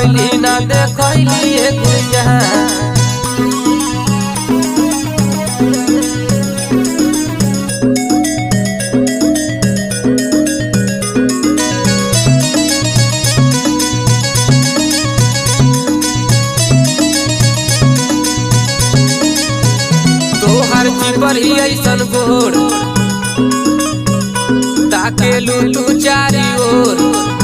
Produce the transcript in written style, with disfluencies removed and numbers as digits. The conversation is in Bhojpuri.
करैली ना देखैली गुइया। तोहर जीवर ही ऐसन गोर ताके लू तू चारी ओर।